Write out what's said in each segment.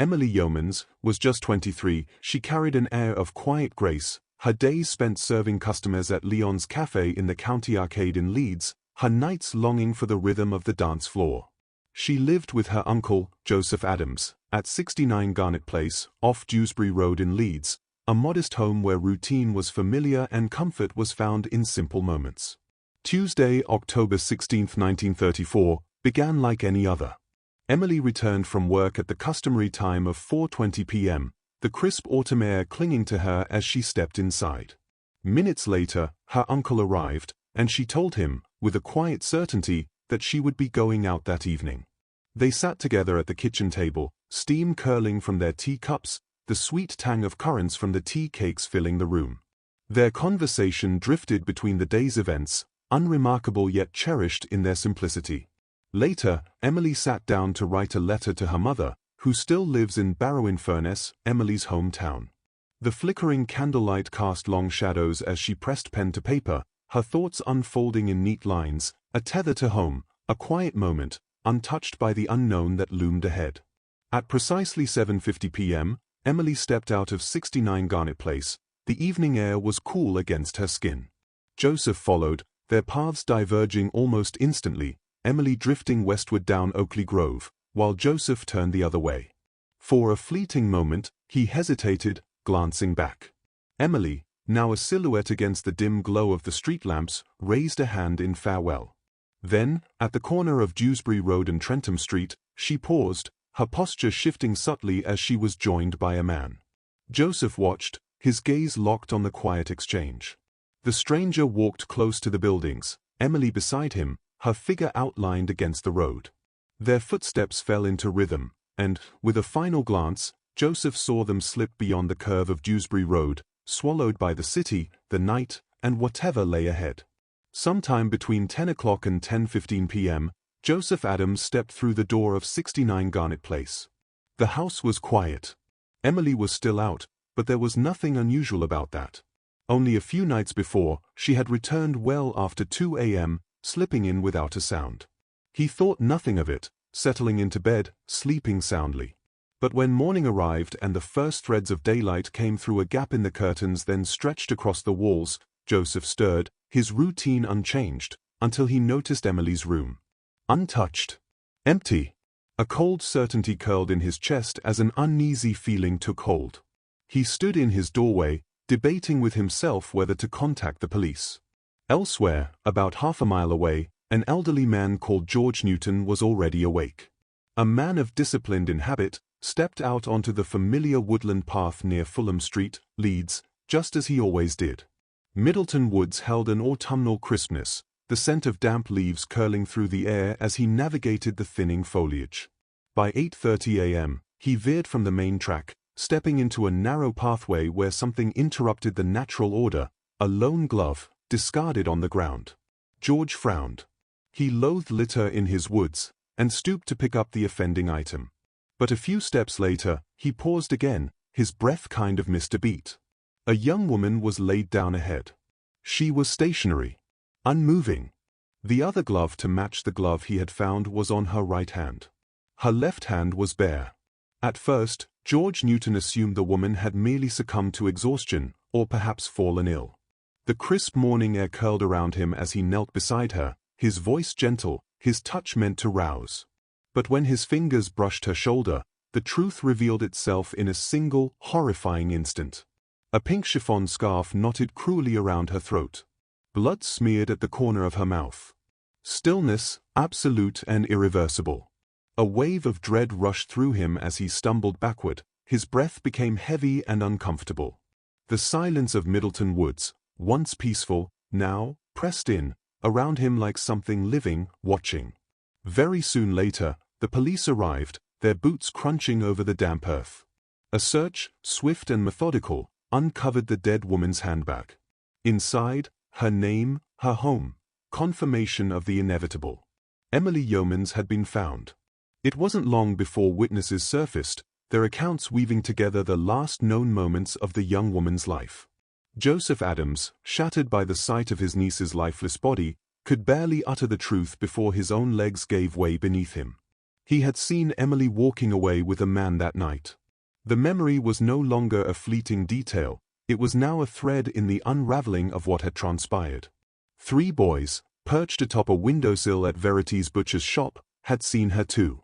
Emily Yeomans was just 23. She carried an air of quiet grace, her days spent serving customers at Leon's Cafe in the County Arcade in Leeds, her nights longing for the rhythm of the dance floor. She lived with her uncle, Joseph Adams, at 69 Garnet Place, off Dewsbury Road in Leeds, a modest home where routine was familiar and comfort was found in simple moments. Tuesday, October 16, 1934, began like any other. Emily returned from work at the customary time of 4:20 p.m., the crisp autumn air clinging to her as she stepped inside. Minutes later, her uncle arrived, and she told him, with a quiet certainty, that she would be going out that evening. They sat together at the kitchen table, steam curling from their teacups, the sweet tang of currants from the tea cakes filling the room. Their conversation drifted between the day's events, unremarkable yet cherished in their simplicity. Later, Emily sat down to write a letter to her mother, who still lives in Barrow-in-Furness, Emily's hometown. The flickering candlelight cast long shadows as she pressed pen to paper, her thoughts unfolding in neat lines, a tether to home, a quiet moment, untouched by the unknown that loomed ahead. At precisely 7:50 p.m., Emily stepped out of 69 Garnet Place. The evening air was cool against her skin. Joseph followed, their paths diverging almost instantly, Emily drifting westward down Oakley Grove, while Joseph turned the other way. For a fleeting moment, he hesitated, glancing back. Emily, now a silhouette against the dim glow of the street lamps, raised a hand in farewell. Then, at the corner of Dewsbury Road and Trentham Street, she paused, her posture shifting subtly as she was joined by a man. Joseph watched, his gaze locked on the quiet exchange. The stranger walked close to the buildings, Emily beside him, her figure outlined against the road. Their footsteps fell into rhythm, and, with a final glance, Joseph saw them slip beyond the curve of Dewsbury Road, swallowed by the city, the night, and whatever lay ahead. Sometime between 10 o'clock and 10:15 p.m., Joseph Adams stepped through the door of 69 Garnet Place. The house was quiet. Emily was still out, but there was nothing unusual about that. Only a few nights before, she had returned well after 2 a.m., slipping in without a sound. He thought nothing of it, settling into bed, sleeping soundly. But when morning arrived and the first threads of daylight came through a gap in the curtains then stretched across the walls, Joseph stirred, his routine unchanged, until he noticed Emily's room. Untouched. Empty. A cold certainty curled in his chest as an uneasy feeling took hold. He stood in his doorway, debating with himself whether to contact the police. Elsewhere, about half a mile away, an elderly man called George Newton was already awake. A man of disciplined habit, stepped out onto the familiar woodland path near Fulham Street, Leeds, just as he always did. Middleton Woods held an autumnal crispness, the scent of damp leaves curling through the air as he navigated the thinning foliage. By 8:30 a.m., he veered from the main track, stepping into a narrow pathway where something interrupted the natural order, a lone glove, discarded on the ground. George frowned. He loathed litter in his woods, and stooped to pick up the offending item. But a few steps later, he paused again, his breath kind of missed a beat. A young woman was laid down ahead. She was stationary, unmoving. The other glove to match the glove he had found was on her right hand. Her left hand was bare. At first, George Newton assumed the woman had merely succumbed to exhaustion, or perhaps fallen ill. The crisp morning air curled around him as he knelt beside her, his voice gentle, his touch meant to rouse. But when his fingers brushed her shoulder, the truth revealed itself in a single, horrifying instant. A pink chiffon scarf knotted cruelly around her throat. Blood smeared at the corner of her mouth. Stillness, absolute and irreversible. A wave of dread rushed through him as he stumbled backward, his breath became heavy and uncomfortable. The silence of Middleton Woods, once peaceful, now pressed in, around him like something living, watching. Very soon later, the police arrived, their boots crunching over the damp earth. A search, swift and methodical, uncovered the dead woman's handbag. Inside, her name, her home, confirmation of the inevitable. Emily Yeomans had been found. It wasn't long before witnesses surfaced, their accounts weaving together the last known moments of the young woman's life. Joseph Adams, shattered by the sight of his niece's lifeless body, could barely utter the truth before his own legs gave way beneath him. He had seen Emily walking away with a man that night. The memory was no longer a fleeting detail, it was now a thread in the unraveling of what had transpired. 3 boys, perched atop a windowsill at Verity's butcher's shop, had seen her too.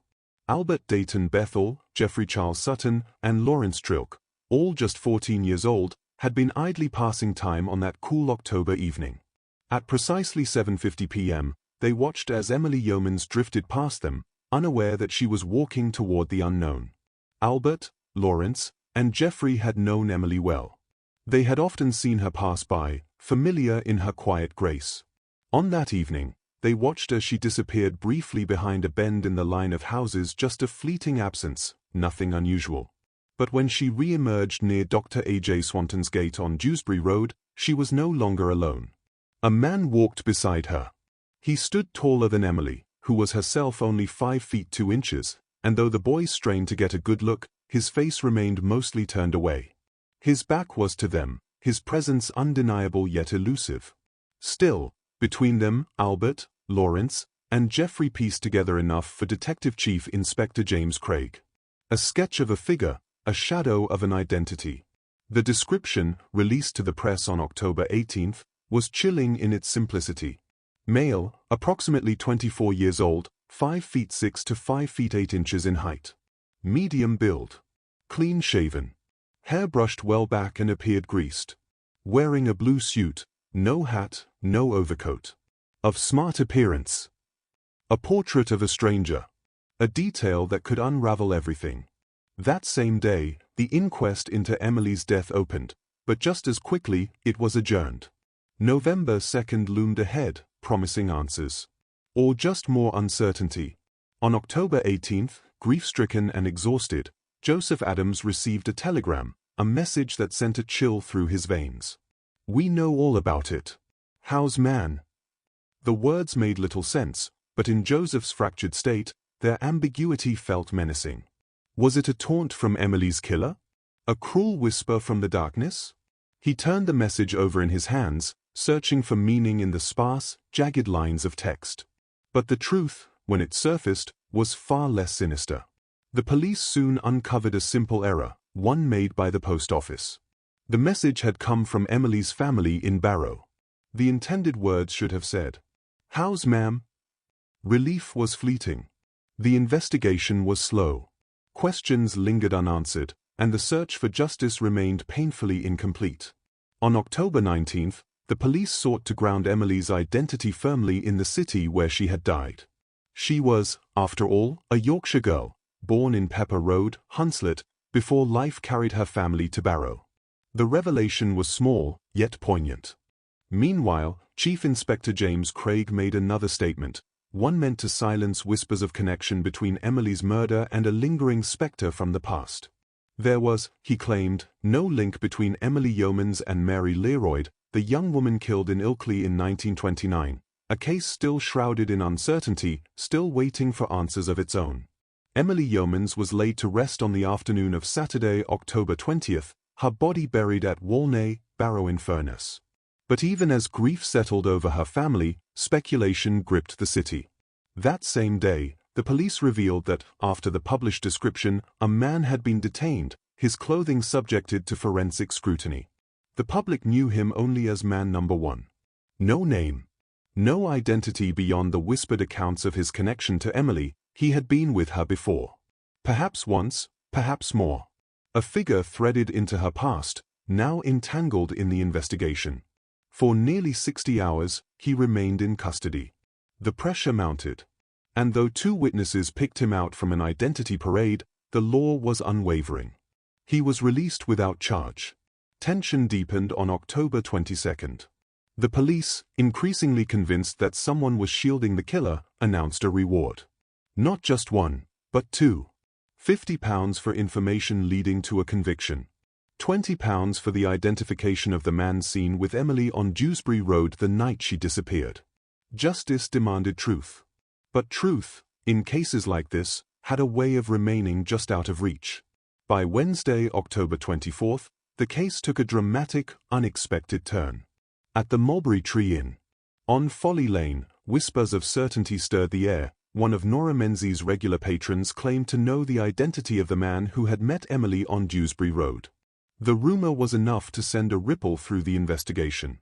Albert Dayton Bethel, Jeffrey Charles Sutton, and Lawrence Trilk, all just 14 years old, had been idly passing time on that cool October evening. At precisely 7:50 p.m., they watched as Emily Yeomans drifted past them, unaware that she was walking toward the unknown. Albert, Lawrence, and Jeffrey had known Emily well. They had often seen her pass by, familiar in her quiet grace. On that evening, they watched as she disappeared briefly behind a bend in the line of houses, just a fleeting absence, nothing unusual. But when she re-emerged near Dr. A.J. Swanton's gate on Dewsbury Road, she was no longer alone. A man walked beside her. He stood taller than Emily, who was herself only 5 feet 2 inches, and though the boys strained to get a good look, his face remained mostly turned away. His back was to them, his presence undeniable yet elusive. Still, between them, Albert, Lawrence, and Jeffrey pieced together enough for Detective Chief Inspector James Craig. A sketch of a figure, a shadow of an identity. The description, released to the press on October 18th, was chilling in its simplicity. Male, approximately 24 years old, 5 feet 6 to 5 feet 8 inches in height. Medium build. Clean shaven. Hair brushed well back and appeared greased. Wearing a blue suit, no hat, no overcoat. Of smart appearance. A portrait of a stranger. A detail that could unravel everything. That same day, the inquest into Emily's death opened, but just as quickly, it was adjourned. November 2nd loomed ahead, promising answers. Or just more uncertainty. On October 18th, grief-stricken and exhausted, Joseph Adams received a telegram, a message that sent a chill through his veins. "We know all about it. How's man?" The words made little sense, but in Joseph's fractured state, their ambiguity felt menacing. Was it a taunt from Emily's killer? A cruel whisper from the darkness? He turned the message over in his hands, searching for meaning in the sparse, jagged lines of text. But the truth, when it surfaced, was far less sinister. The police soon uncovered a simple error, one made by the post office. The message had come from Emily's family in Barrow. The intended words should have said, "How's ma'am?" Relief was fleeting. The investigation was slow. Questions lingered unanswered, and the search for justice remained painfully incomplete. On October 19th, the police sought to ground Emily's identity firmly in the city where she had died. She was, after all, a Yorkshire girl, born in Pepper Road, Hunslet, before life carried her family to Barrow. The revelation was small, yet poignant. Meanwhile, Chief Inspector James Craig made another statement, one meant to silence whispers of connection between Emily's murder and a lingering spectre from the past. There was, he claimed, no link between Emily Yeomans and Mary Learoyd, the young woman killed in Ilkley in 1929, a case still shrouded in uncertainty, still waiting for answers of its own. Emily Yeomans was laid to rest on the afternoon of Saturday, October 20th, her body buried at Walney, Barrow-in-Furness. But even as grief settled over her family, speculation gripped the city. That same day, the police revealed that, after the published description, a man had been detained, his clothing subjected to forensic scrutiny. The public knew him only as man number 1. No name. No identity beyond the whispered accounts of his connection to Emily. He had been with her before. Perhaps once, perhaps more. A figure threaded into her past, now entangled in the investigation. For nearly 60 hours, he remained in custody. The pressure mounted. And though 2 witnesses picked him out from an identity parade, the law was unwavering. He was released without charge. Tension deepened on October 22nd. The police, increasingly convinced that someone was shielding the killer, announced a reward. Not just 1, but 2. £50 for information leading to a conviction. £20 for the identification of the man seen with Emily on Dewsbury Road the night she disappeared. Justice demanded truth. But truth, in cases like this, had a way of remaining just out of reach. By Wednesday, October 24th, the case took a dramatic, unexpected turn. At the Mulberry Tree Inn. On Folly Lane, whispers of certainty stirred the air, one of Nora Menzies' regular patrons, claimed to know the identity of the man who had met Emily on Dewsbury Road. The rumor was enough to send a ripple through the investigation.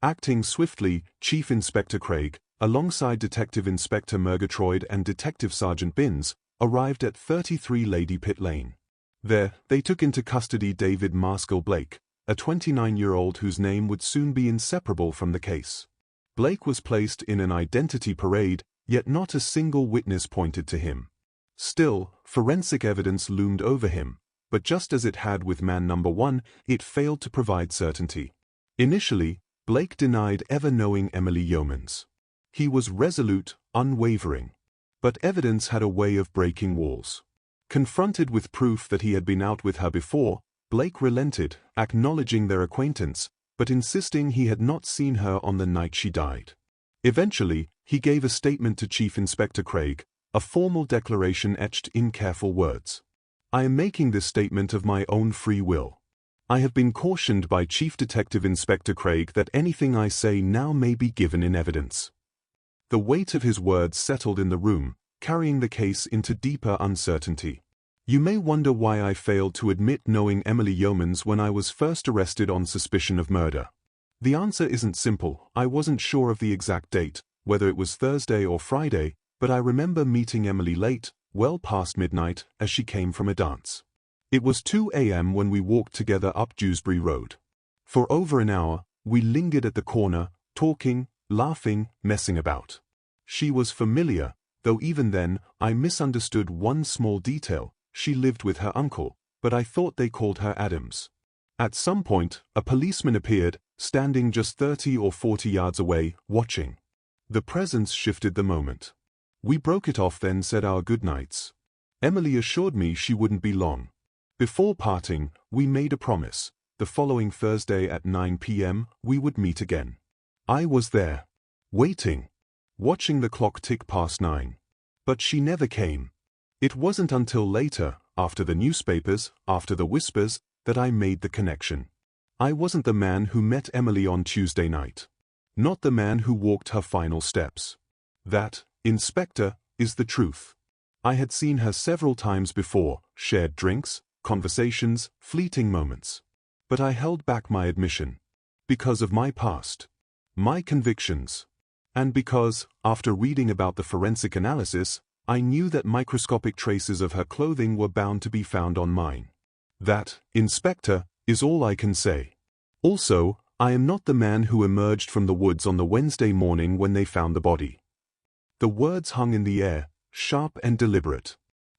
Acting swiftly, Chief Inspector Craig, alongside Detective Inspector Murgatroyd and Detective Sergeant Binns, arrived at 33 Lady Pitt Lane. There, they took into custody David Maskill Blake, a 29-year-old whose name would soon be inseparable from the case. Blake was placed in an identity parade, yet not a single witness pointed to him. Still, forensic evidence loomed over him, but just as it had with man number 1, it failed to provide certainty. Initially, Blake denied ever knowing Emily Yeomans. He was resolute, unwavering. But evidence had a way of breaking walls. Confronted with proof that he had been out with her before, Blake relented, acknowledging their acquaintance, but insisting he had not seen her on the night she died. Eventually, he gave a statement to Chief Inspector Craig, a formal declaration etched in careful words. "I am making this statement of my own free will. I have been cautioned by Chief Detective Inspector Craig that anything I say now may be given in evidence." The weight of his words settled in the room, carrying the case into deeper uncertainty. You may wonder why I failed to admit knowing Emily Yeomans when I was first arrested on suspicion of murder. The answer isn't simple. I wasn't sure of the exact date, whether it was Thursday or Friday, but I remember meeting Emily late, well past midnight, as she came from a dance. It was 2 a.m. when we walked together up Dewsbury Road. For over an hour, we lingered at the corner, talking, laughing, messing about. She was familiar, though even then, I misunderstood one small detail. She lived with her uncle, but I thought they called her Adams. At some point, a policeman appeared, standing just 30 or 40 yards away, watching. The presence shifted the moment. We broke it off, then said our goodnights. Emily assured me she wouldn't be long. Before parting, we made a promise. The following Thursday at 9 p.m., we would meet again. I was there, waiting, watching the clock tick past 9. But she never came. It wasn't until later, after the newspapers, after the whispers, that I made the connection. I wasn't the man who met Emily on Tuesday night. Not the man who walked her final steps. That, Inspector, is the truth. I had seen her several times before, shared drinks, conversations, fleeting moments. But I held back my admission. Because of my past. My convictions. And because, after reading about the forensic analysis, I knew that microscopic traces of her clothing were bound to be found on mine. That, Inspector, is all I can say. Also, I am not the man who emerged from the woods on the Wednesday morning when they found the body. The words hung in the air, sharp and deliberate.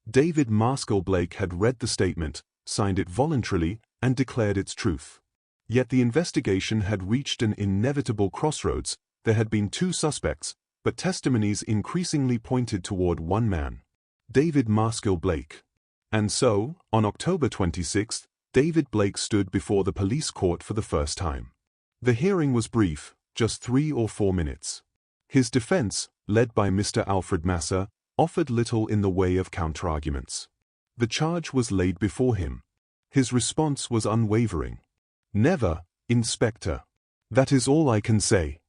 David Maskill Blake had read the statement, signed it voluntarily, and declared its truth. Yet the investigation had reached an inevitable crossroads. There had been 2 suspects, but testimonies increasingly pointed toward one man, David Maskill Blake. And so, on October 26, David Blake stood before the police court for the first time. The hearing was brief, just 3 or 4 minutes. His defense, led by Mr. Alfred Masser, offered little in the way of counterarguments. The charge was laid before him. His response was unwavering. "Never, Inspector. That is all I can say."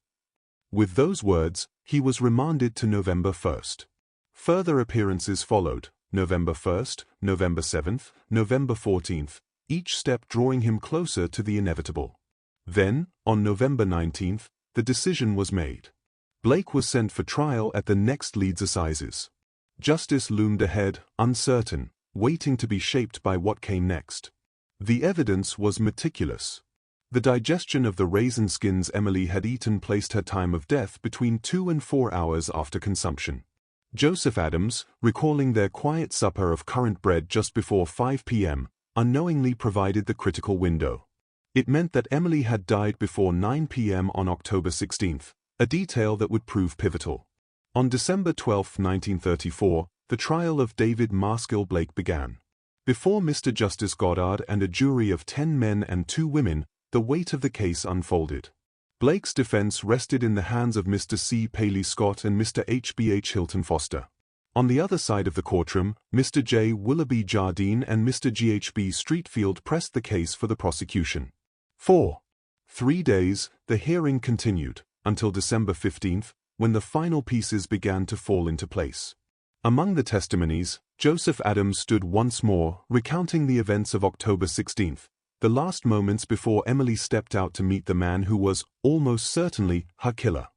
With those words, he was remanded to November 1st. Further appearances followed, November 1st, November 7th, November 14th, each step drawing him closer to the inevitable. Then, on November 19th, the decision was made. Blake was sent for trial at the next Leeds Assizes. Justice loomed ahead, uncertain, waiting to be shaped by what came next. The evidence was meticulous. The digestion of the raisin skins Emily had eaten placed her time of death between 2 and 4 hours after consumption. Joseph Adams, recalling their quiet supper of currant bread just before 5 p.m., unknowingly provided the critical window. It meant that Emily had died before 9 p.m. on October 16, a detail that would prove pivotal. On December 12, 1934, the trial of David Maskill Blake began. Before Mr. Justice Goddard and a jury of 10 men and 2 women, the weight of the case unfolded. Blake's defense rested in the hands of Mr. C. Paley Scott and Mr. H. B. H. Hilton Foster. On the other side of the courtroom, Mr. J. Willoughby Jardine and Mr. G. H. B. Streetfield pressed the case for the prosecution. For 3 days, the hearing continued, until December 15, when the final pieces began to fall into place. Among the testimonies, Joseph Adams stood once more, recounting the events of October 16th, the last moments before Emily stepped out to meet the man who was, almost certainly, her killer.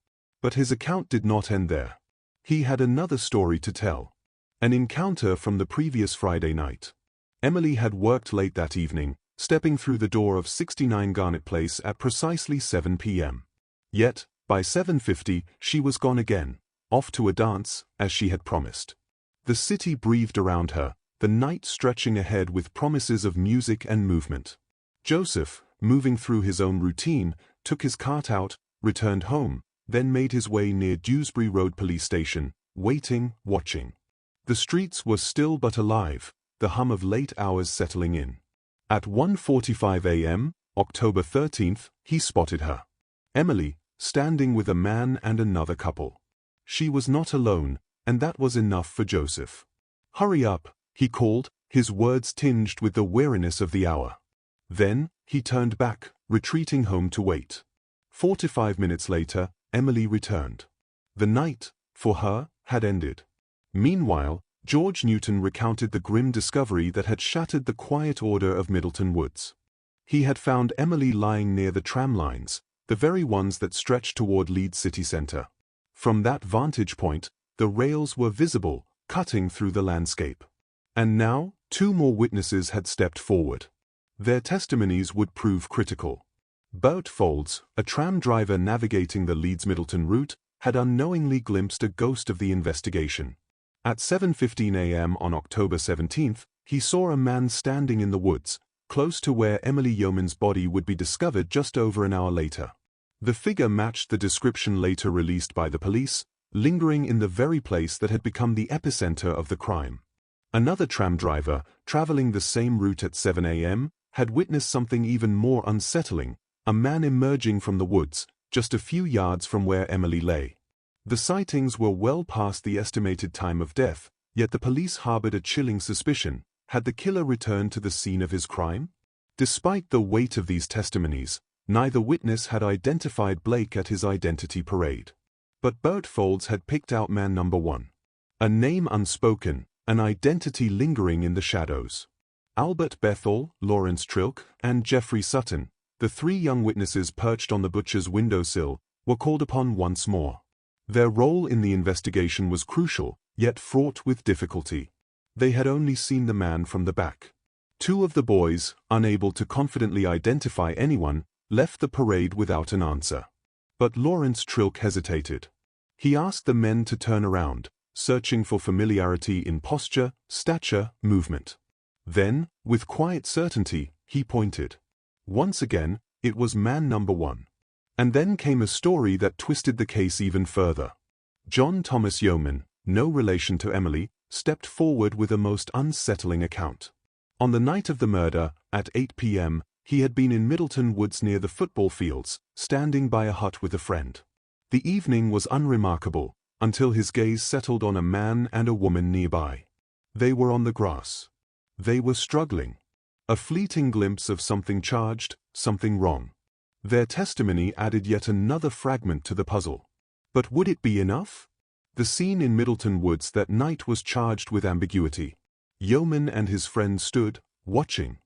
But his account did not end there. He had another story to tell. An encounter from the previous Friday night. Emily had worked late that evening, stepping through the door of 69 Garnet Place at precisely 7 p.m. Yet, by 7:50, she was gone again, off to a dance, as she had promised. The city breathed around her, the night stretching ahead with promises of music and movement. Joseph, moving through his own routine, took his cart out, returned home, then made his way near Dewsbury Road Police Station, waiting, watching. The streets were still but alive, the hum of late hours settling in. At 1:45 a.m., October 13th, he spotted her. Emily, standing with a man and another couple. She was not alone, and that was enough for Joseph. "Hurry up," he called, his words tinged with the weariness of the hour. Then, he turned back, retreating home to wait. 45 minutes later, Emily returned. The night, for her, had ended. Meanwhile, George Newton recounted the grim discovery that had shattered the quiet order of Middleton Woods. He had found Emily lying near the tram lines, the very ones that stretched toward Leeds city centre. From that vantage point, the rails were visible, cutting through the landscape. And now, 2 more witnesses had stepped forward. Their testimonies would prove critical. Bert Folds, a tram driver navigating the Leeds-Middleton route, had unknowingly glimpsed a ghost of the investigation. At 7:15 a.m. on October 17th, he saw a man standing in the woods, close to where Emily Yeomans' body would be discovered just over an hour later. The figure matched the description later released by the police, lingering in the very place that had become the epicenter of the crime. Another tram driver, traveling the same route at 7 a.m., had witnessed something even more unsettling, a man emerging from the woods, just a few yards from where Emily lay. The sightings were well past the estimated time of death, yet the police harbored a chilling suspicion. Had the killer returned to the scene of his crime? Despite the weight of these testimonies, neither witness had identified Blake at his identity parade. But Bert Folds had picked out man number 1. A name unspoken, an identity lingering in the shadows. Albert Bethel, Lawrence Trilk, and Geoffrey Sutton, the 3 young witnesses perched on the butcher's windowsill, were called upon once more. Their role in the investigation was crucial, yet fraught with difficulty. They had only seen the man from the back. 2 of the boys, unable to confidently identify anyone, left the parade without an answer. But Lawrence Trilk hesitated. He asked the men to turn around, searching for familiarity in posture, stature, movement. Then, with quiet certainty, he pointed. Once again, it was man number 1. And then came a story that twisted the case even further. John Thomas Yeoman, no relation to Emily, stepped forward with a most unsettling account. On the night of the murder, at 8 p.m., he had been in Middleton Woods near the football fields, standing by a hut with a friend. The evening was unremarkable, until his gaze settled on a man and a woman nearby. They were on the grass. They were struggling. A fleeting glimpse of something charged, something wrong. Their testimony added yet another fragment to the puzzle. But would it be enough? The scene in Middleton Woods that night was charged with ambiguity. Yeoman and his friend stood, watching.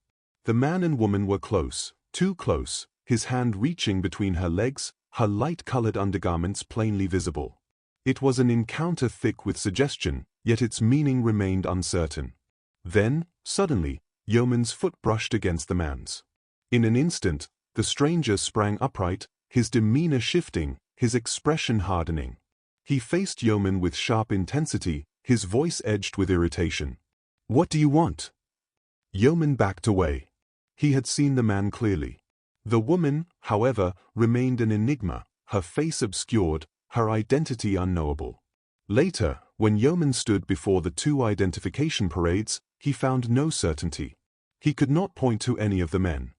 The man and woman were close, too close, his hand reaching between her legs, her light-colored undergarments plainly visible. It was an encounter thick with suggestion, yet its meaning remained uncertain. Then, suddenly, Yeoman's foot brushed against the man's. In an instant, the stranger sprang upright, his demeanor shifting, his expression hardening. He faced Yeoman with sharp intensity, his voice edged with irritation. "What do you want?" Yeoman backed away. He had seen the man clearly. The woman, however, remained an enigma, her face obscured, her identity unknowable. Later, when Yeoman stood before the 2 identification parades, he found no certainty. He could not point to any of the men.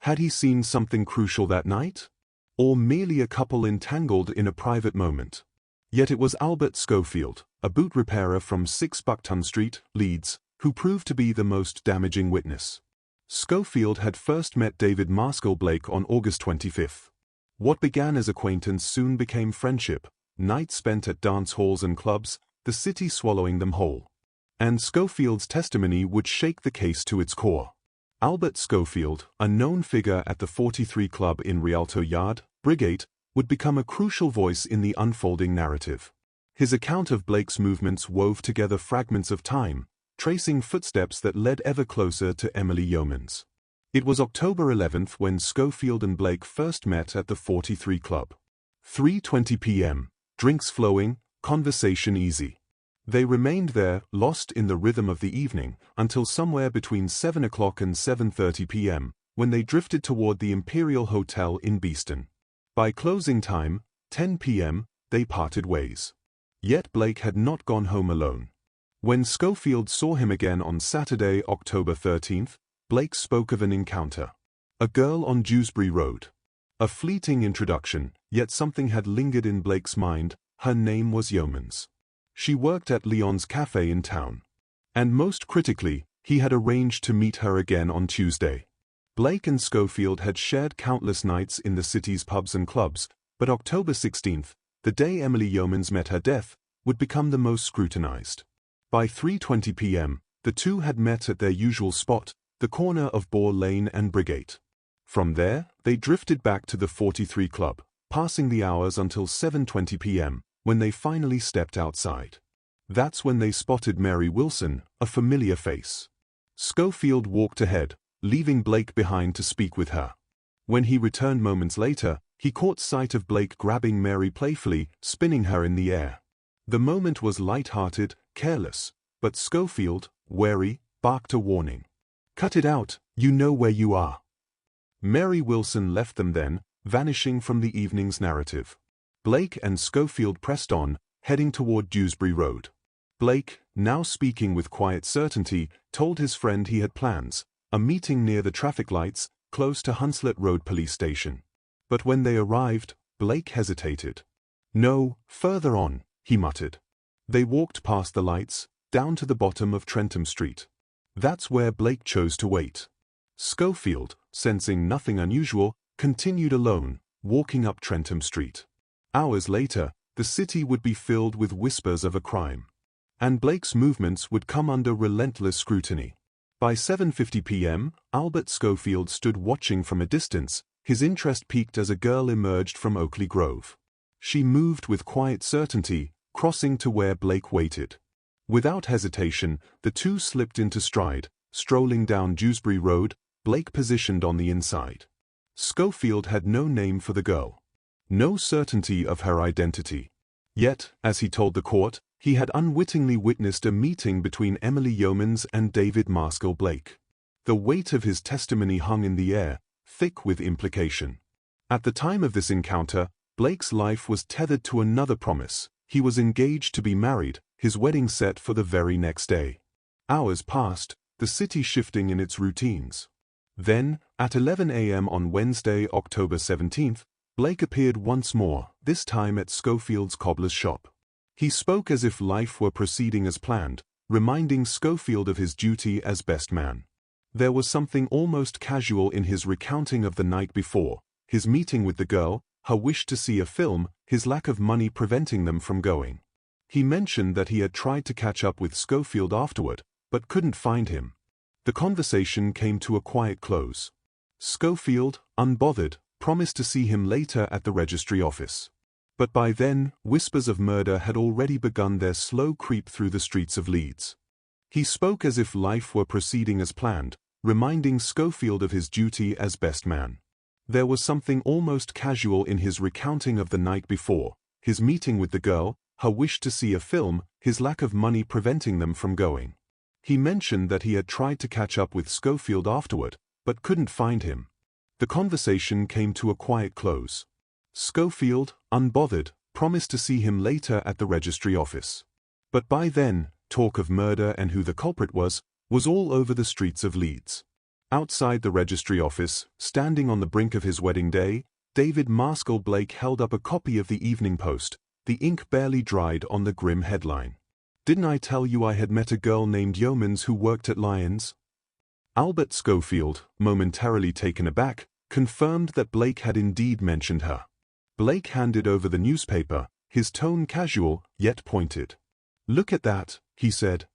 Had he seen something crucial that night? Or merely a couple entangled in a private moment? Yet it was Albert Schofield, a boot repairer from 6 Buckton Street, Leeds, who proved to be the most damaging witness. Schofield had first met David Maskill Blake on August 25th. What began as acquaintance soon became friendship, nights spent at dance halls and clubs, the city swallowing them whole. And Schofield's testimony would shake the case to its core. Albert Schofield, a known figure at the 43 Club in Rialto Yard, Brigate, would become a crucial voice in the unfolding narrative. His account of Blake's movements wove together fragments of time, tracing footsteps that led ever closer to Emily Yeomans. It was October 11th when Schofield and Blake first met at the 43 Club. 3:20 p.m., drinks flowing, conversation easy. They remained there, lost in the rhythm of the evening, until somewhere between 7 o'clock and 7:30 p.m., when they drifted toward the Imperial Hotel in Beeston. By closing time, 10 p.m., they parted ways. Yet Blake had not gone home alone. When Schofield saw him again on Saturday, October 13th, Blake spoke of an encounter. A girl on Dewsbury Road. A fleeting introduction, yet something had lingered in Blake's mind. Her name was Yeomans. She worked at Leon's cafe in town. And most critically, he had arranged to meet her again on Tuesday. Blake and Schofield had shared countless nights in the city's pubs and clubs, but October 16th, the day Emily Yeomans met her death, would become the most scrutinized. By 3:20 p.m., the two had met at their usual spot, the corner of Boar Lane and Brigate. From there, they drifted back to the 43 Club, passing the hours until 7:20 p.m., when they finally stepped outside. That's when they spotted Mary Wilson, a familiar face. Schofield walked ahead, leaving Blake behind to speak with her. When he returned moments later, he caught sight of Blake grabbing Mary playfully, spinning her in the air. The moment was light-hearted, careless, but Schofield, wary, barked a warning. "Cut it out, you know where you are." Mary Wilson left them then, vanishing from the evening's narrative. Blake and Schofield pressed on, heading toward Dewsbury Road. Blake, now speaking with quiet certainty, told his friend he had plans, a meeting near the traffic lights, close to Hunslet Road Police Station. But when they arrived, Blake hesitated. "No, further on," he muttered. They walked past the lights, down to the bottom of Trentham Street. That's where Blake chose to wait. Schofield, sensing nothing unusual, continued alone, walking up Trentham Street. Hours later, the city would be filled with whispers of a crime. And Blake's movements would come under relentless scrutiny. By 7:50 p.m., Albert Schofield stood watching from a distance, his interest piqued as a girl emerged from Oakley Grove. She moved with quiet certainty, crossing to where Blake waited. Without hesitation, the two slipped into stride, strolling down Dewsbury Road, Blake positioned on the inside. Schofield had no name for the girl. No certainty of her identity. Yet, as he told the court, he had unwittingly witnessed a meeting between Emily Yeomans and David Maskill Blake. The weight of his testimony hung in the air, thick with implication. At the time of this encounter, Blake's life was tethered to another promise. He was engaged to be married, his wedding set for the very next day. Hours passed, the city shifting in its routines. Then, at 11 a.m. on Wednesday, October 17th, Blake appeared once more, this time at Schofield's cobbler's shop. He spoke as if life were proceeding as planned, reminding Schofield of his duty as best man. There was something almost casual in his recounting of the night before, his meeting with the girl, her wish to see a film, his lack of money preventing them from going. He mentioned that he had tried to catch up with Schofield afterward, but couldn't find him. The conversation came to a quiet close. Schofield, unbothered, promised to see him later at the registry office. But by then, whispers of murder had already begun their slow creep through the streets of Leeds. He spoke as if life were proceeding as planned, reminding Schofield of his duty as best man. There was something almost casual in his recounting of the night before, his meeting with the girl, her wish to see a film, his lack of money preventing them from going. He mentioned that he had tried to catch up with Schofield afterward, but couldn't find him. The conversation came to a quiet close. Schofield, unbothered, promised to see him later at the registry office. But by then, talk of murder and who the culprit was all over the streets of Leeds. Outside the registry office, standing on the brink of his wedding day, David Maskill Blake held up a copy of the Evening Post, the ink barely dried on the grim headline. "Didn't I tell you I had met a girl named Yeomans who worked at Lyons?" Albert Schofield, momentarily taken aback, confirmed that Blake had indeed mentioned her. Blake handed over the newspaper, his tone casual, yet pointed. "Look at that," he said.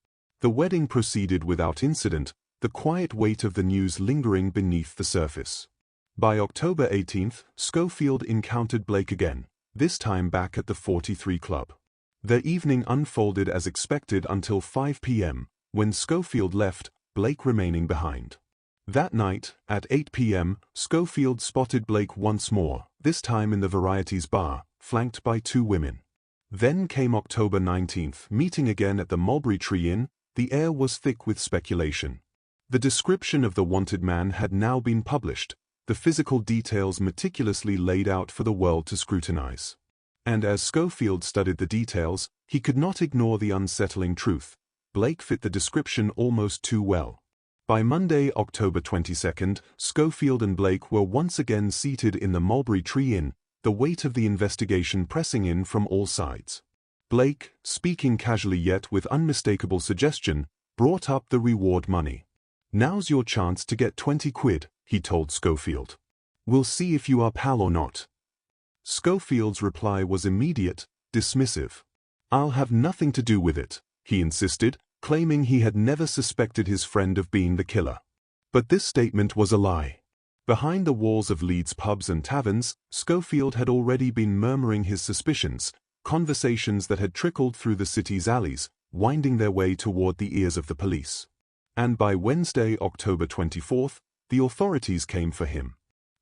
The wedding proceeded without incident, the quiet weight of the news lingering beneath the surface. By October 18th, Schofield encountered Blake again, this time back at the 43 Club. Their evening unfolded as expected until 5 p.m., when Schofield left, Blake remaining behind. That night, at 8 p.m., Schofield spotted Blake once more, this time in the Varieties bar, flanked by 2 women. Then came October 19th, meeting again at the Mulberry Tree Inn. The air was thick with speculation. The description of the wanted man had now been published, the physical details meticulously laid out for the world to scrutinize. And as Schofield studied the details, he could not ignore the unsettling truth. Blake fit the description almost too well. By Monday, October 22nd, Schofield and Blake were once again seated in the Mulberry Tree Inn, the weight of the investigation pressing in from all sides. Blake, speaking casually yet with unmistakable suggestion, brought up the reward money. "Now's your chance to get 20 quid, he told Schofield. "We'll see if you are pal or not." Schofield's reply was immediate, dismissive. "I'll have nothing to do with it," he insisted, claiming he had never suspected his friend of being the killer. But this statement was a lie. Behind the walls of Leeds pubs and taverns, Schofield had already been murmuring his suspicions, conversations that had trickled through the city's alleys, winding their way toward the ears of the police. And by Wednesday, October 24th, the authorities came for him.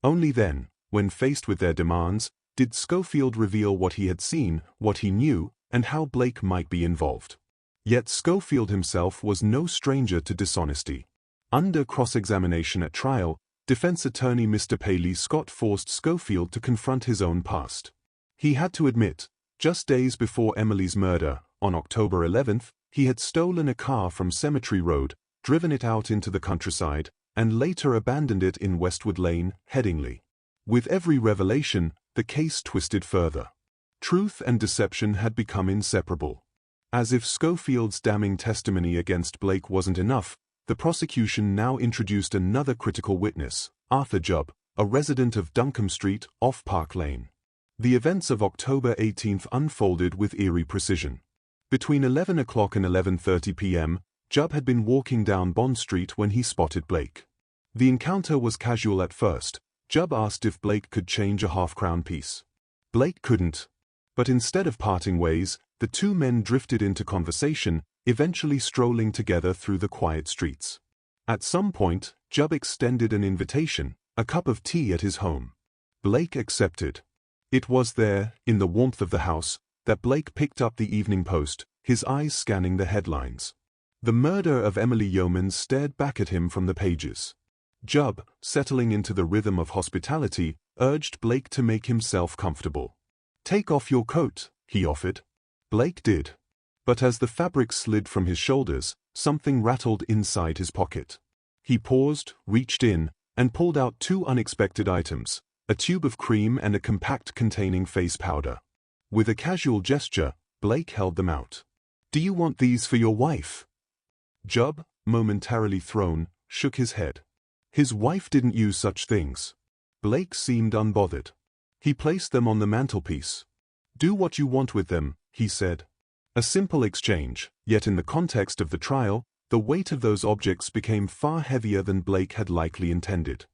Only then, when faced with their demands, did Schofield reveal what he had seen, what he knew, and how Blake might be involved. Yet Schofield himself was no stranger to dishonesty. Under cross-examination at trial, defense attorney Mr. Paley Scott forced Schofield to confront his own past. He had to admit, just days before Emily's murder, on October 11th, he had stolen a car from Cemetery Road, driven it out into the countryside, and later abandoned it in Westwood Lane, Headingley. With every revelation, the case twisted further. Truth and deception had become inseparable. As if Schofield's damning testimony against Blake wasn't enough, the prosecution now introduced another critical witness, Arthur Jubb, a resident of Duncombe Street, off Park Lane. The events of October 18th unfolded with eerie precision. Between 11 o'clock and 11:30 p.m., Jubb had been walking down Bond Street when he spotted Blake. The encounter was casual at first. Jubb asked if Blake could change a half-crown piece. Blake couldn't. But instead of parting ways, the 2 men drifted into conversation, eventually strolling together through the quiet streets. At some point, Jubb extended an invitation, a cup of tea at his home. Blake accepted. It was there, in the warmth of the house, that Blake picked up the Evening Post, his eyes scanning the headlines. The murder of Emily Yeomans stared back at him from the pages. Jubb, settling into the rhythm of hospitality, urged Blake to make himself comfortable. "Take off your coat," he offered. Blake did. But as the fabric slid from his shoulders, something rattled inside his pocket. He paused, reached in, and pulled out 2 unexpected items, a tube of cream and a compact containing face powder. With a casual gesture, Blake held them out. "Do you want these for your wife?" Jubb, momentarily thrown, shook his head. His wife didn't use such things. Blake seemed unbothered. He placed them on the mantelpiece. "Do what you want with them," he said. A simple exchange, yet in the context of the trial, the weight of those objects became far heavier than Blake had likely intended.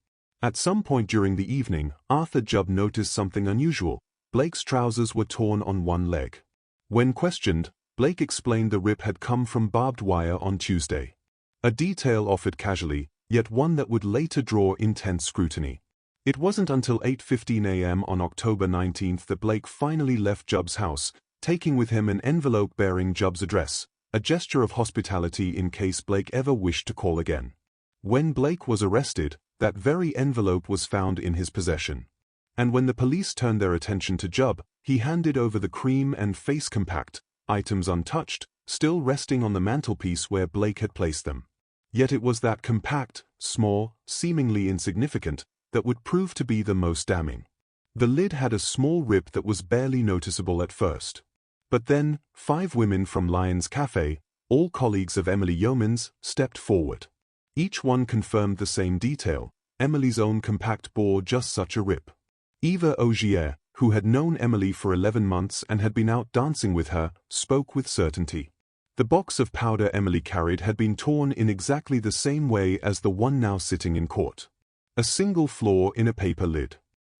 At some point during the evening, Arthur Jubb noticed something unusual. Blake's trousers were torn on one leg. When questioned, Blake explained the rip had come from barbed wire on Tuesday. A detail offered casually, yet one that would later draw intense scrutiny. It wasn't until 8:15 a.m. on October 19th that Blake finally left Jubb's house, taking with him an envelope bearing Jubb's address, a gesture of hospitality in case Blake ever wished to call again. When Blake was arrested, that very envelope was found in his possession. And when the police turned their attention to Jubb, he handed over the cream and face compact, items untouched, still resting on the mantelpiece where Blake had placed them. Yet it was that compact, small, seemingly insignificant, that would prove to be the most damning. The lid had a small rip that was barely noticeable at first. But then, 5 women from Lyons Cafe, all colleagues of Emily Yeomans, stepped forward. Each one confirmed the same detail. Emily's own compact bore just such a rip. Eva Augier, who had known Emily for 11 months and had been out dancing with her, spoke with certainty. The box of powder Emily carried had been torn in exactly the same way as the one now sitting in court. A single flaw in a paper lid.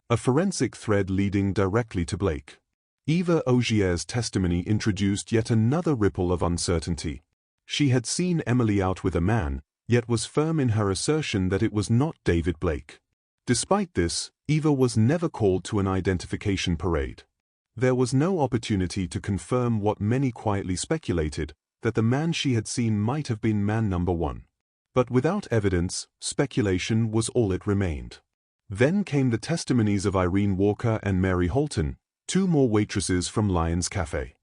A forensic thread leading directly to Blake. Eva Augier's testimony introduced yet another ripple of uncertainty. She had seen Emily out with a man, yet was firm in her assertion that it was not David Blake. Despite this, Eva was never called to an identification parade. There was no opportunity to confirm what many quietly speculated, that the man she had seen might have been man number 1. But without evidence, speculation was all it remained. Then came the testimonies of Irene Walker and Mary Holton, 2 more waitresses from Lyons Cafe.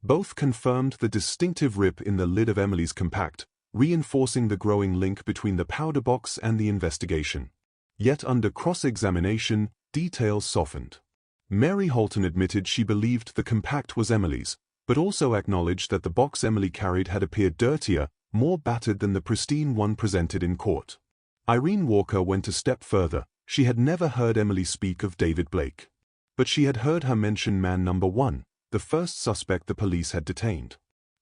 Both confirmed the distinctive rip in the lid of Emily's compact, reinforcing the growing link between the powder box and the investigation. Yet under cross-examination, details softened. Mary Holton admitted she believed the compact was Emily's, but also acknowledged that the box Emily carried had appeared dirtier, more battered than the pristine one presented in court. Irene Walker went a step further. She had never heard Emily speak of David Blake. But she had heard her mention man number 1, the first suspect the police had detained.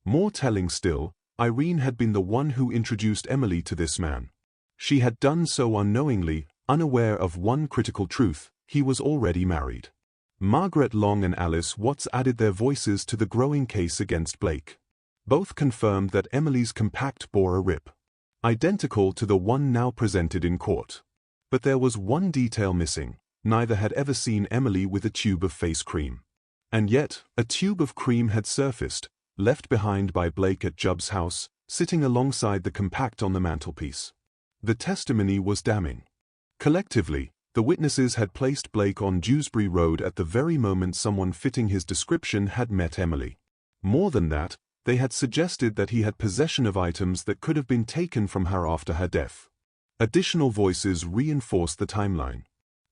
More telling still, Irene had been the one who introduced Emily to this man. She had done so unknowingly, unaware of one critical truth: he was already married. Margaret Long and Alice Watts added their voices to the growing case against Blake. Both confirmed that Emily's compact bore a rip, identical to the one now presented in court. But there was one detail missing: neither had ever seen Emily with a tube of face cream. And yet, a tube of cream had surfaced, left behind by Blake at Jubb's house, sitting alongside the compact on the mantelpiece. The testimony was damning. Collectively, the witnesses had placed Blake on Dewsbury Road at the very moment someone fitting his description had met Emily. More than that, they had suggested that he had possession of items that could have been taken from her after her death. Additional voices reinforced the timeline.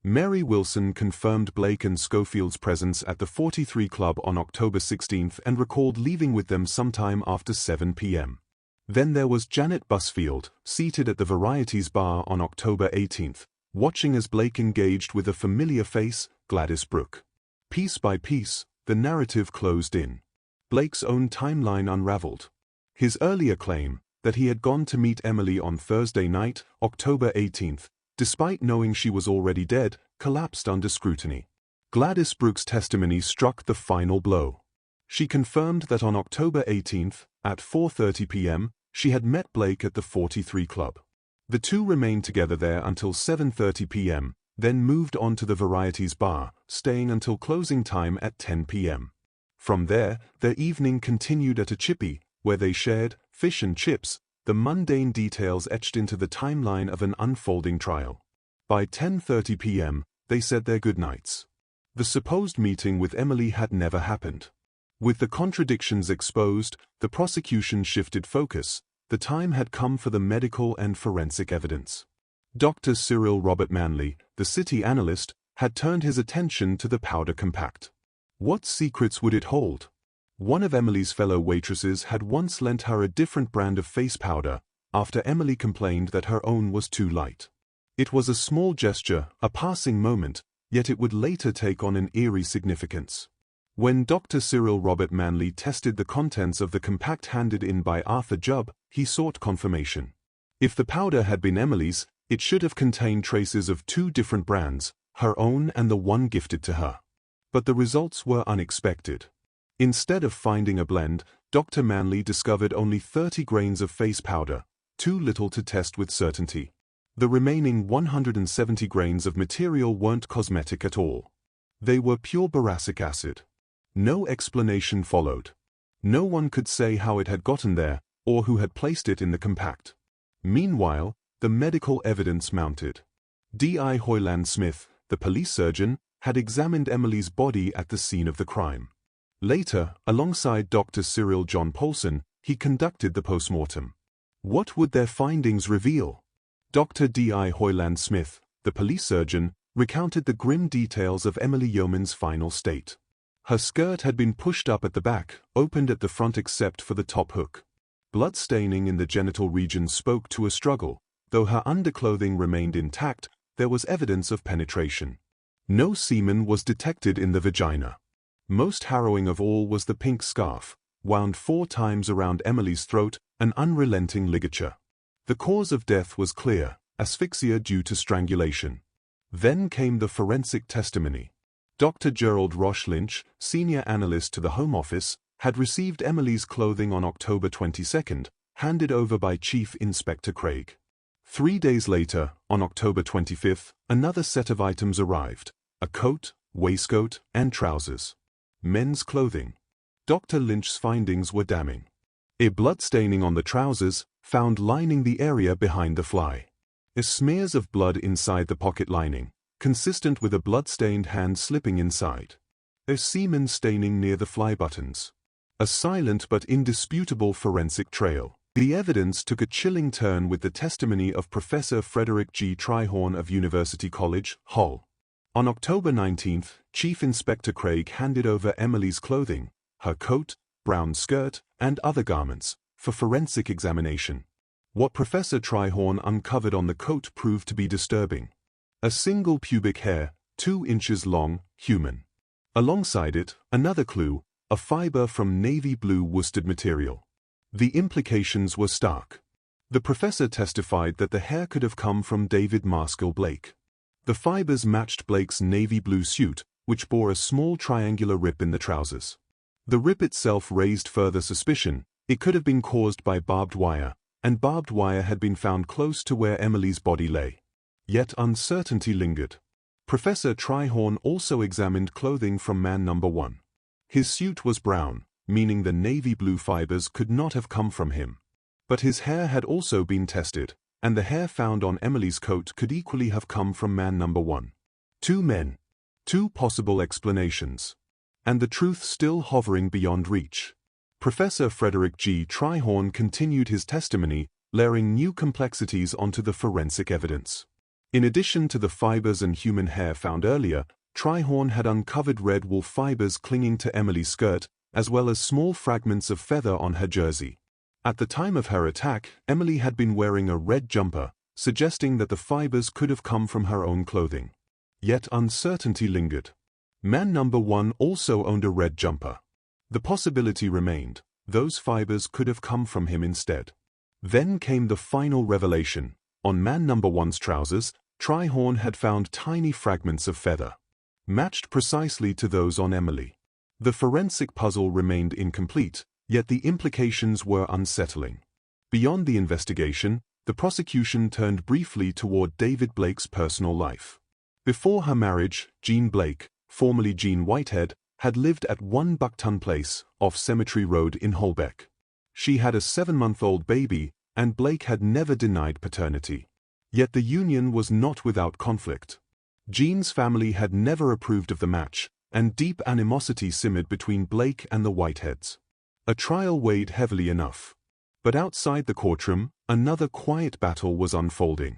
Mary Wilson confirmed Blake and Schofield's presence at the 43 Club on October 16 and recalled leaving with them sometime after 7 p.m. Then there was Janet Busfield, seated at the Varieties Bar on October 18, watching as Blake engaged with a familiar face, Gladys Brooke. Piece by piece, the narrative closed in. Blake's own timeline unraveled. His earlier claim, that he had gone to meet Emily on Thursday night, October 18, despite knowing she was already dead, collapsed under scrutiny. Gladys Brooke's testimony struck the final blow. She confirmed that on October 18, at 4:30 p.m., she had met Blake at the 43 Club. The two remained together there until 7:30 p.m., then moved on to the Varieties Bar, staying until closing time at 10 p.m. From there, their evening continued at a chippy, where they shared fish and chips, the mundane details etched into the timeline of an unfolding trial. By 10:30 p.m., they said their goodnights. The supposed meeting with Emily had never happened. With the contradictions exposed, the prosecution shifted focus. The time had come for the medical and forensic evidence. Dr. Cyril Robert Manley, the city analyst, had turned his attention to the powder compact. What secrets would it hold? One of Emily's fellow waitresses had once lent her a different brand of face powder, after Emily complained that her own was too light. It was a small gesture, a passing moment, yet it would later take on an eerie significance. When Dr. Cyril Robert Manley tested the contents of the compact handed in by Arthur Jubb, he sought confirmation. If the powder had been Emily's, it should have contained traces of 2 different brands, her own and the one gifted to her. But the results were unexpected. Instead of finding a blend, Dr. Manley discovered only 30 grains of face powder, too little to test with certainty. The remaining 170 grains of material weren't cosmetic at all. They were pure boracic acid. No explanation followed. No one could say how it had gotten there, or who had placed it in the compact. Meanwhile, the medical evidence mounted. D.I. Hoyland Smith, the police surgeon, had examined Emily's body at the scene of the crime. Later, alongside Dr. Cyril John Paulson, he conducted the postmortem. What would their findings reveal? Dr. D.I. Hoyland Smith, the police surgeon, recounted the grim details of Emily Yeomans' final state. Her skirt had been pushed up at the back, opened at the front except for the top hook. Blood staining in the genital region spoke to a struggle. Though her underclothing remained intact, there was evidence of penetration. No semen was detected in the vagina. Most harrowing of all was the pink scarf, wound 4 times around Emily's throat, an unrelenting ligature. The cause of death was clear: asphyxia due to strangulation. Then came the forensic testimony. Dr. Gerald Roche Lynch, senior analyst to the Home Office, had received Emily's clothing on October 22, handed over by Chief Inspector Craig. 3 days later, on October 25, another set of items arrived: a coat, waistcoat, and trousers. Men's clothing. Dr. Lynch's findings were damning. A bloodstaining on the trousers, found lining the area behind the fly. Smears of blood inside the pocket lining, consistent with a blood-stained hand slipping inside. Semen staining near the fly buttons. A silent but indisputable forensic trail. The evidence took a chilling turn with the testimony of Professor Frederick G. Trihorn of University College, Hull. On October 19, Chief Inspector Craig handed over Emily's clothing, her coat, brown skirt, and other garments, for forensic examination. What Professor Trihorn uncovered on the coat proved to be disturbing. A single pubic hair, 2 inches long, human. Alongside it, another clue, a fiber from navy blue worsted material. The implications were stark. The professor testified that the hair could have come from David Maskill Blake. The fibers matched Blake's navy blue suit, which bore a small triangular rip in the trousers. The rip itself raised further suspicion. It could have been caused by barbed wire, and barbed wire had been found close to where Emily's body lay. Yet uncertainty lingered. Professor Trihorn also examined clothing from man number 1. His suit was brown, meaning the navy blue fibers could not have come from him. But his hair had also been tested, and the hair found on Emily's coat could equally have come from man number 1. 2 men. 2 possible explanations. And the truth still hovering beyond reach. Professor Frederick G. Trihorn continued his testimony, layering new complexities onto the forensic evidence. In addition to the fibers and human hair found earlier, Trihorn had uncovered red wool fibers clinging to Emily's skirt, as well as small fragments of feather on her jersey. At the time of her attack, Emily had been wearing a red jumper, suggesting that the fibers could have come from her own clothing. Yet uncertainty lingered. Man number 1 also owned a red jumper. The possibility remained: those fibers could have come from him instead. Then came the final revelation. On man number 1's trousers, Trihorn had found tiny fragments of feather, matched precisely to those on Emily. The forensic puzzle remained incomplete, yet the implications were unsettling. Beyond the investigation, the prosecution turned briefly toward David Blake's personal life. Before her marriage, Jean Blake, formerly Jean Whitehead, had lived at 1 Buckton Place, off Cemetery Road in Holbeck. She had a 7-month-old baby, and Blake had never denied paternity. Yet the union was not without conflict. Jean's family had never approved of the match, and deep animosity simmered between Blake and the Whiteheads. A trial weighed heavily enough. But outside the courtroom, another quiet battle was unfolding.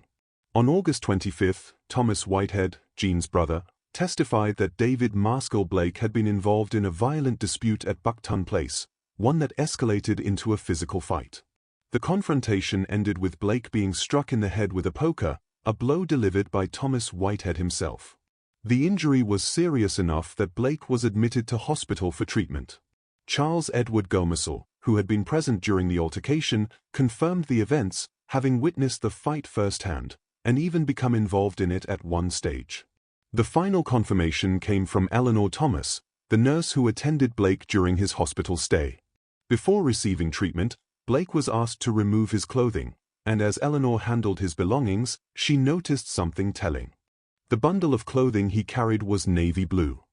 On August 25, Thomas Whitehead, Jean's brother, testified that David Maskill Blake had been involved in a violent dispute at Buckton Place, one that escalated into a physical fight. The confrontation ended with Blake being struck in the head with a poker, a blow delivered by Thomas Whitehead himself. The injury was serious enough that Blake was admitted to hospital for treatment. Charles Edward Gomersall, who had been present during the altercation, confirmed the events, having witnessed the fight firsthand, and even become involved in it at one stage. The final confirmation came from Eleanor Thomas, the nurse who attended Blake during his hospital stay. Before receiving treatment, Blake was asked to remove his clothing, and as Eleanor handled his belongings, she noticed something telling. The bundle of clothing he carried was navy blue.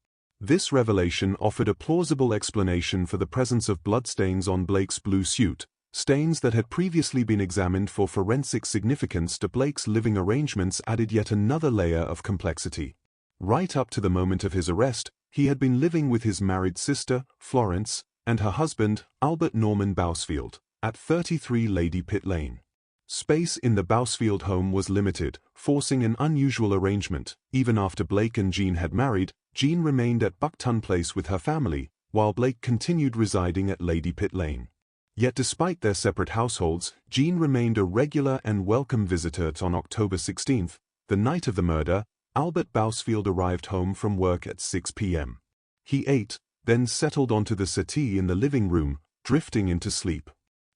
This revelation offered a plausible explanation for the presence of bloodstains on Blake's blue suit, stains that had previously been examined for forensic significance to Blake's living arrangements added yet another layer of complexity. Right up to the moment of his arrest, he had been living with his married sister, Florence, and her husband, Albert Norman Bousfield, at 33 Lady Pitt Lane. Space in the Bousfield home was limited, forcing an unusual arrangement. Even after Blake and Jean had married, Jean remained at Buckton Place with her family, while Blake continued residing at Lady Pitt Lane. Yet despite their separate households, Jean remained a regular and welcome visitor. On October 16, the night of the murder, Albert Bousfield arrived home from work at 6 p.m. He ate, then settled onto the settee in the living room, drifting into sleep.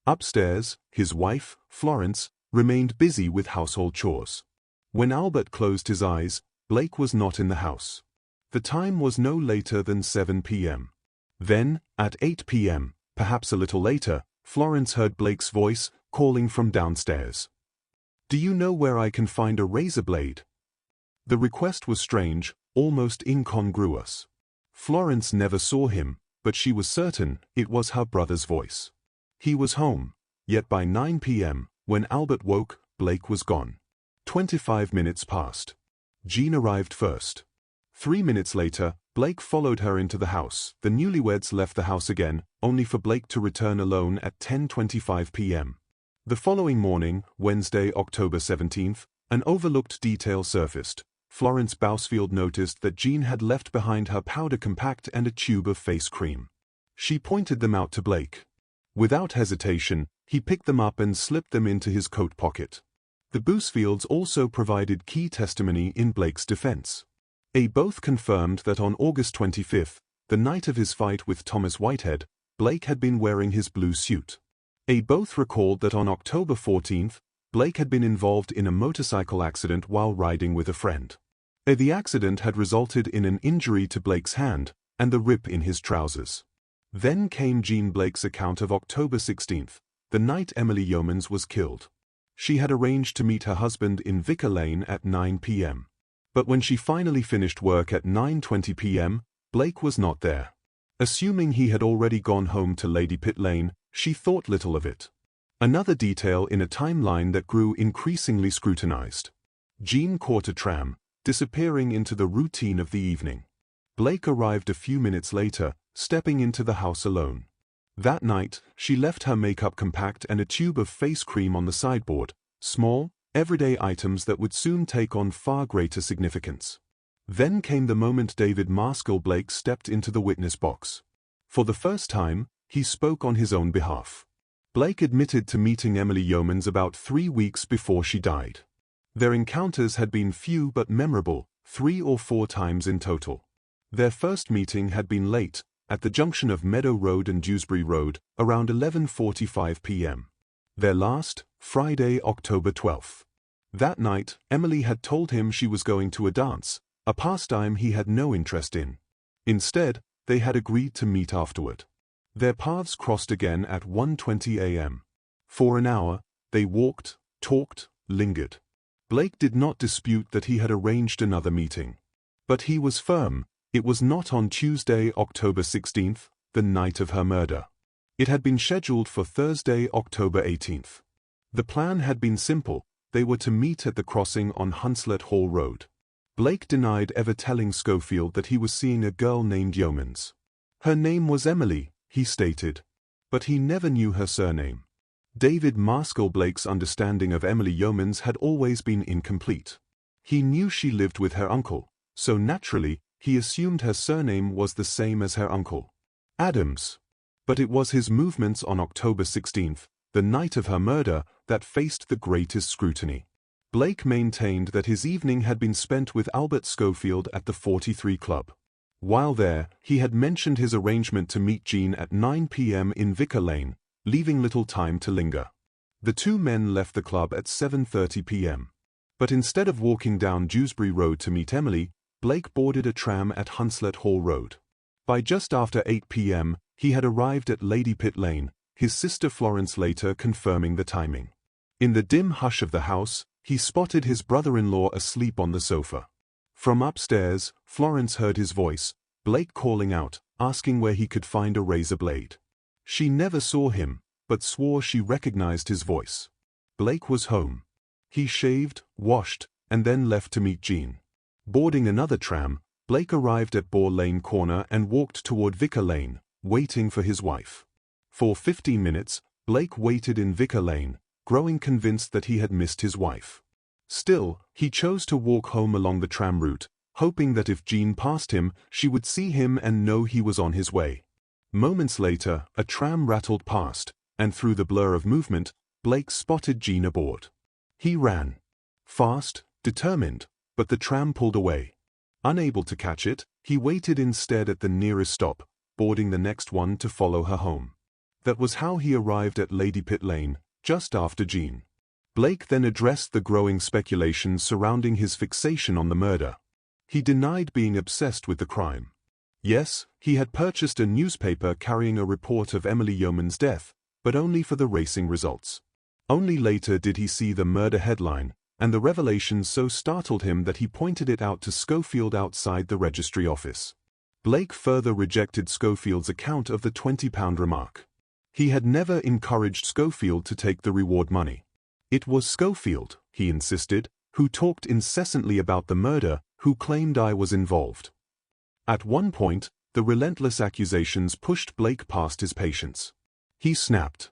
Upstairs, his wife, Florence, remained busy with household chores. When Albert closed his eyes, Blake was not in the house. The time was no later than 7 p.m. Then, at 8 p.m., perhaps a little later, Florence heard Blake's voice, calling from downstairs. "Do you know where I can find a razor blade?" The request was strange, almost incongruous. Florence never saw him, but she was certain it was her brother's voice. He was home, yet by 9 p.m., when Albert woke, Blake was gone. 25 minutes passed. Jean arrived first. 3 minutes later, Blake followed her into the house. The newlyweds left the house again, only for Blake to return alone at 10:25 p.m. The following morning, Wednesday, October 17th, an overlooked detail surfaced. Florence Bousfield noticed that Jean had left behind her powder compact and a tube of face cream. She pointed them out to Blake. Without hesitation, he picked them up and slipped them into his coat pocket. The Bousfields also provided key testimony in Blake's defense. Both confirmed that on August 25th, the night of his fight with Thomas Whitehead, Blake had been wearing his blue suit. Both recalled that on October 14th, Blake had been involved in a motorcycle accident while riding with a friend. The accident had resulted in an injury to Blake's hand and the rip in his trousers. Then came Jean Blake's account of October 16th, the night Emily Yeomans was killed. She had arranged to meet her husband in Vicar Lane at 9 p.m. But when she finally finished work at 9:20 p.m., Blake was not there. Assuming he had already gone home to Lady Pitt Lane, she thought little of it. Another detail in a timeline that grew increasingly scrutinized. Jean caught a tram, disappearing into the routine of the evening. Blake arrived a few minutes later, stepping into the house alone. That night, she left her makeup compact and a tube of face cream on the sideboard, small, everyday items that would soon take on far greater significance. Then came the moment David Maskill Blake stepped into the witness box. For the first time, he spoke on his own behalf. Blake admitted to meeting Emily Yeomans about 3 weeks before she died. Their encounters had been few but memorable, 3 or 4 times in total. Their first meeting had been late, at the junction of Meadow Road and Dewsbury Road, around 11:45 p.m. Their last, Friday, October 12th. That night, Emily had told him she was going to a dance, a pastime he had no interest in. Instead, they had agreed to meet afterward. Their paths crossed again at 1:20 a.m. For an hour, they walked, talked, lingered. Blake did not dispute that he had arranged another meeting. But he was firm, it was not on Tuesday, October 16th, the night of her murder. It had been scheduled for Thursday, October 18th. The plan had been simple, they were to meet at the crossing on Hunslet Hall Road. Blake denied ever telling Schofield that he was seeing a girl named Yeomans. Her name was Emily, he stated. But he never knew her surname. David Maskill Blake's understanding of Emily Yeomans had always been incomplete. He knew she lived with her uncle, so naturally, he assumed her surname was the same as her uncle, Adams. But it was his movements on October 16th, the night of her murder, that faced the greatest scrutiny. Blake maintained that his evening had been spent with Albert Schofield at the 43 Club. While there, he had mentioned his arrangement to meet Jean at 9 p.m. in Vicar Lane, leaving little time to linger. The two men left the club at 7:30 p.m. But instead of walking down Dewsbury Road to meet Emily, Blake boarded a tram at Hunslet Hall Road. By just after 8 p.m., he had arrived at Lady Pitt Lane, his sister Florence later confirming the timing. In the dim hush of the house, he spotted his brother-in-law asleep on the sofa. From upstairs, Florence heard his voice, Blake calling out, asking where he could find a razor blade. She never saw him, but swore she recognized his voice. Blake was home. He shaved, washed, and then left to meet Jean. Boarding another tram, Blake arrived at Boar Lane Corner and walked toward Vicar Lane, waiting for his wife. For 15 minutes, Blake waited in Vicar Lane, growing convinced that he had missed his wife. Still, he chose to walk home along the tram route, hoping that if Jean passed him, she would see him and know he was on his way. Moments later, a tram rattled past, and through the blur of movement, Blake spotted Jean aboard. He ran. Fast, determined, but the tram pulled away. Unable to catch it, he waited instead at the nearest stop, boarding the next one to follow her home. That was how he arrived at Lady Pitt Lane, just after Jean. Blake then addressed the growing speculation surrounding his fixation on the murder. He denied being obsessed with the crime. Yes, he had purchased a newspaper carrying a report of Emily Yeomans' death, but only for the racing results. Only later did he see the murder headline, and the revelation so startled him that he pointed it out to Schofield outside the registry office. Blake further rejected Schofield's account of the £20 remark. He had never encouraged Schofield to take the reward money. It was Schofield, he insisted, who talked incessantly about the murder, who claimed I was involved. At one point, the relentless accusations pushed Blake past his patience. He snapped.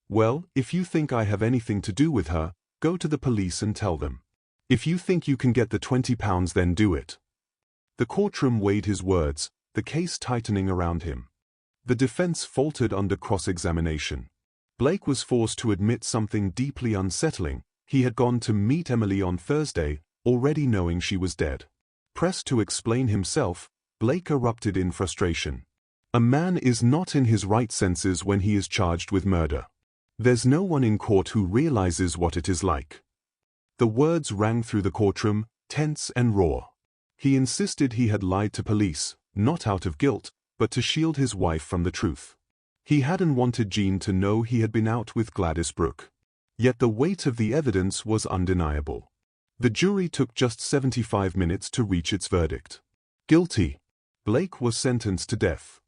"Well, if you think I have anything to do with her, go to the police and tell them. If you think you can get the £20, then do it." The courtroom weighed his words, the case tightening around him. The defense faltered under cross-examination. Blake was forced to admit something deeply unsettling. He had gone to meet Emily on Thursday, already knowing she was dead. Pressed to explain himself, Blake erupted in frustration. A man is not in his right senses when he is charged with murder. There's no one in court who realizes what it is like. The words rang through the courtroom, tense and raw. He insisted he had lied to police, not out of guilt, but to shield his wife from the truth. He hadn't wanted Jean to know he had been out with Gladys Brooke. Yet the weight of the evidence was undeniable. The jury took just 75 minutes to reach its verdict. Guilty. Blake was sentenced to death.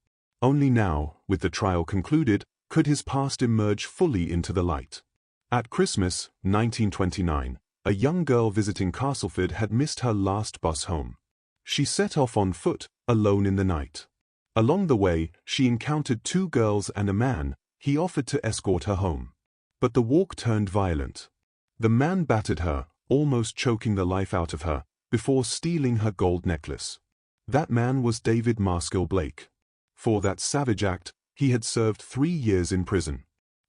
Only now, with the trial concluded, could his past emerge fully into the light. At Christmas, 1929, a young girl visiting Castleford had missed her last bus home. She set off on foot, alone in the night. Along the way, she encountered two girls and a man. He offered to escort her home. But the walk turned violent. The man battered her, almost choking the life out of her, before stealing her gold necklace. That man was David Maskill Blake. For that savage act, he had served 3 years in prison.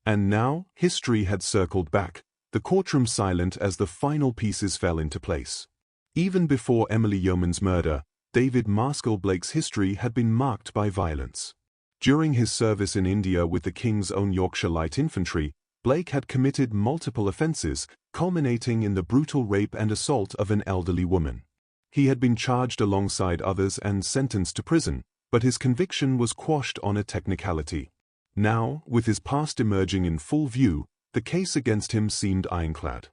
And now, history had circled back, the courtroom silent as the final pieces fell into place. Even before Emily Yeomans' murder, David Maskill Blake's history had been marked by violence. During his service in India with the King's Own Yorkshire Light Infantry, Blake had committed multiple offences, culminating in the brutal rape and assault of an elderly woman. He had been charged alongside others and sentenced to prison, but his conviction was quashed on a technicality. Now, with his past emerging in full view, the case against him seemed ironclad.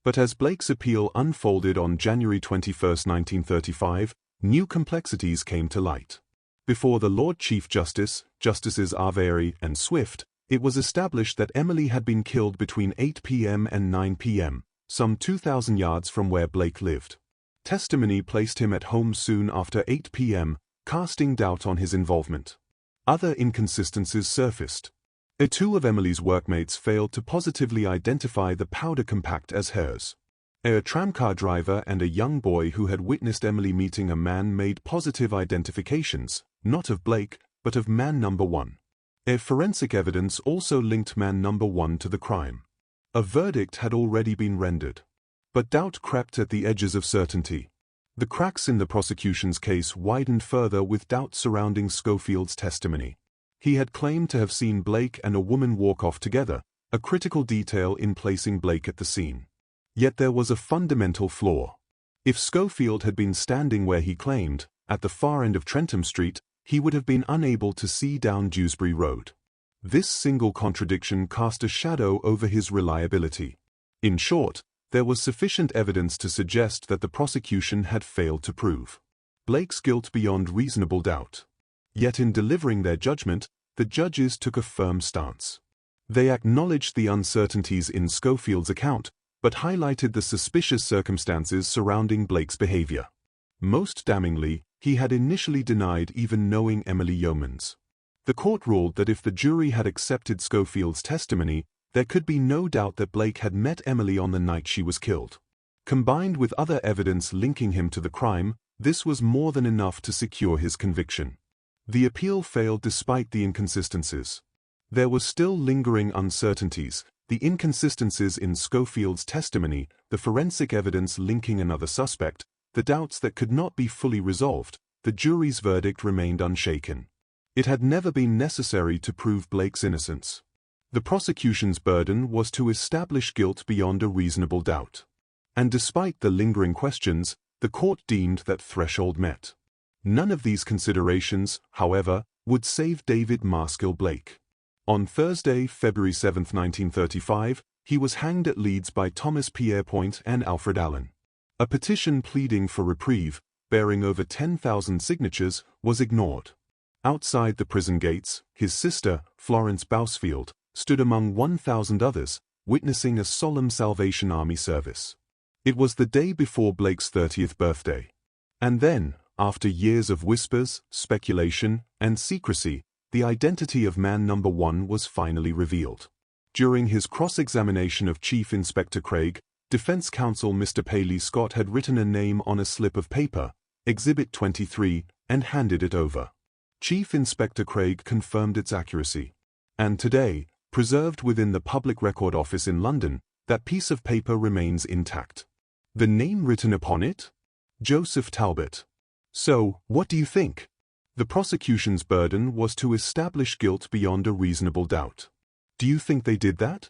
But as Blake's appeal unfolded on January 21, 1935, new complexities came to light. Before the Lord Chief Justice, Justices Avery and Swift, it was established that Emily had been killed between 8 p.m. and 9 p.m., some 2,000 yards from where Blake lived. Testimony placed him at home soon after 8 p.m., casting doubt on his involvement. Other inconsistencies surfaced. Two of Emily's workmates failed to positively identify the powder compact as hers. A tramcar driver and a young boy who had witnessed Emily meeting a man made positive identifications, not of Blake, but of man number 1. Forensic evidence also linked man number 1 to the crime. A verdict had already been rendered. But doubt crept at the edges of certainty. The cracks in the prosecution's case widened further with doubt surrounding Schofield's testimony. He had claimed to have seen Blake and a woman walk off together, a critical detail in placing Blake at the scene. Yet there was a fundamental flaw. If Schofield had been standing where he claimed, at the far end of Trentham Street, he would have been unable to see down Dewsbury Road. This single contradiction cast a shadow over his reliability. In short, there was sufficient evidence to suggest that the prosecution had failed to prove Blake's guilt beyond reasonable doubt. Yet in delivering their judgment, the judges took a firm stance. They acknowledged the uncertainties in Schofield's account, but highlighted the suspicious circumstances surrounding Blake's behavior. Most damningly, he had initially denied even knowing Emily Yeomans. The court ruled that if the jury had accepted Schofield's testimony, there could be no doubt that Blake had met Emily on the night she was killed. Combined with other evidence linking him to the crime, this was more than enough to secure his conviction. The appeal failed despite the inconsistencies. There were still lingering uncertainties, the inconsistencies in Schofield's testimony, the forensic evidence linking another suspect, the doubts that could not be fully resolved. The jury's verdict remained unshaken. It had never been necessary to prove Blake's innocence. The prosecution's burden was to establish guilt beyond a reasonable doubt. And despite the lingering questions, the court deemed that threshold met. None of these considerations, however, would save David Maskill Blake. On Thursday, February 7, 1935, he was hanged at Leeds by Thomas Pierrepoint and Alfred Allen. A petition pleading for reprieve, bearing over 10,000 signatures, was ignored. Outside the prison gates, his sister, Florence Bousfield, stood among 1,000 others, witnessing a solemn Salvation Army service. It was the day before Blake's 30th birthday. And then, after years of whispers, speculation, and secrecy, the identity of man number 1 was finally revealed. During his cross-examination of Chief Inspector Craig, Defense Counsel Mr. Paley Scott had written a name on a slip of paper, Exhibit 23, and handed it over. Chief Inspector Craig confirmed its accuracy. And today, preserved within the Public Record Office in London, that piece of paper remains intact. The name written upon it? Joseph Talbot. So, what do you think? The prosecution's burden was to establish guilt beyond a reasonable doubt. Do you think they did that?